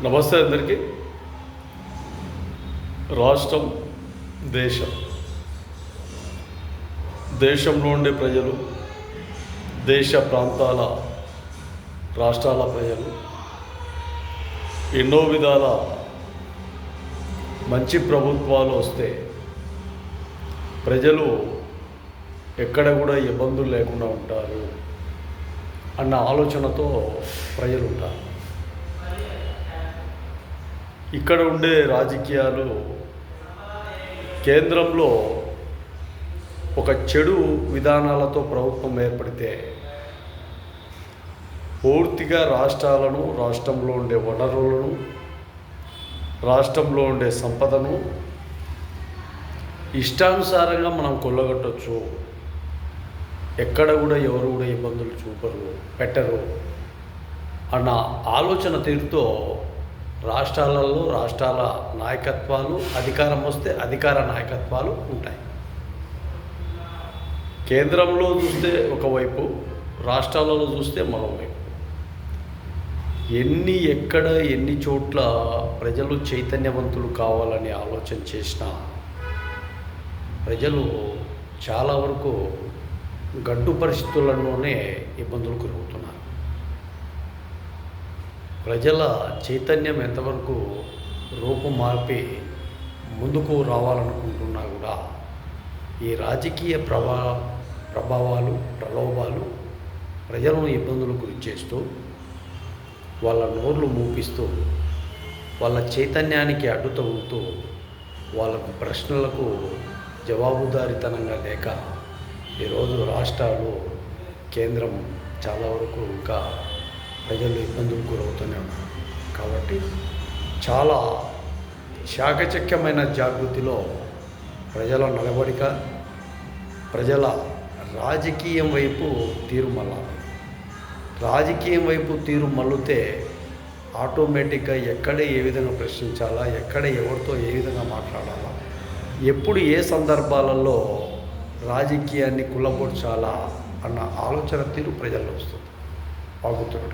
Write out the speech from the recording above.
నమస్తే అందరికీ. రాష్ట్రం, దేశంలో ఉండే ప్రజలు, దేశ ప్రాంతాల రాష్ట్రాల ప్రజలు ఎన్నో విధాల మంచి ప్రభుత్వాలు వస్తే ప్రజలు ఎక్కడ కూడా ఇబ్బందులు లేకుండా ఉంటారు అన్న ఆలోచనతో ప్రజలు ఉంటారు. ఇక్కడ ఉండే రాజకీయాలు కేంద్రంలో ఒక చెడు విధానాలతో ప్రభుత్వం ఏర్పడితే పూర్తిగా రాష్ట్రాలను, రాష్ట్రంలో ఉండే వనరులను, రాష్ట్రంలో ఉండే సంపదను ఇష్టానుసారంగా మనం కొల్లగొట్టవచ్చు. ఎక్కడ కూడా ఎవరు కూడా ఇబ్బందులు పెట్టరు అన్న ఆలోచన తీరుతో రాష్ట్రాలలో రాష్ట్రాల నాయకత్వాలు, అధికారం వస్తే అధికార నాయకత్వాలు ఉంటాయి. కేంద్రంలో చూస్తే ఒకవైపు, రాష్ట్రాలలో చూస్తే మరోవైపు. ఎన్ని చోట్ల ప్రజలు చైతన్యవంతులు కావాలని ఆలోచన చేసినా ప్రజలు చాలా వరకు గడ్డు పరిస్థితులలోనే ఇబ్బందులు కలుగుతున్నారు. ప్రజల చైతన్యం ఎంతవరకు రూపం మార్పి ముందుకు రావాలనుకుంటున్నా కూడా ఈ రాజకీయ ప్రభావాలు, ప్రలోభాలు ప్రజలను ఇబ్బందులు గురి చేస్తూ, వాళ్ళ నోర్లు మూపిస్తూ, వాళ్ళ చైతన్యానికి అడ్డు తగులుతూ, వాళ్ళ ప్రశ్నలకు జవాబుదారీతనంగా లేక ఈరోజు రాష్ట్రాలు, కేంద్రం చాలా వరకు ఇంకా ప్రజలు ఇబ్బందులకు గురవుతూనే ఉన్నారు. కాబట్టి చాలా చాకచక్యమైన జాగృతిలో ప్రజల నడవడిక, ప్రజల రాజకీయం వైపు తీరు మళ్ళాలి. రాజకీయం వైపు తీరు మళ్ళితే ఆటోమేటిక్గా ఎక్కడ ఏ విధంగా ప్రశ్నించాలా, ఎక్కడ ఎవరితో ఏ విధంగా మాట్లాడాలా, ఎప్పుడు ఏ సందర్భాలలో రాజకీయాన్ని కుల్లబొడ్చాలా అన్న ఆలోచన తీరు ప్రజల్లో వస్తుంది. బాగుతున్నాడు.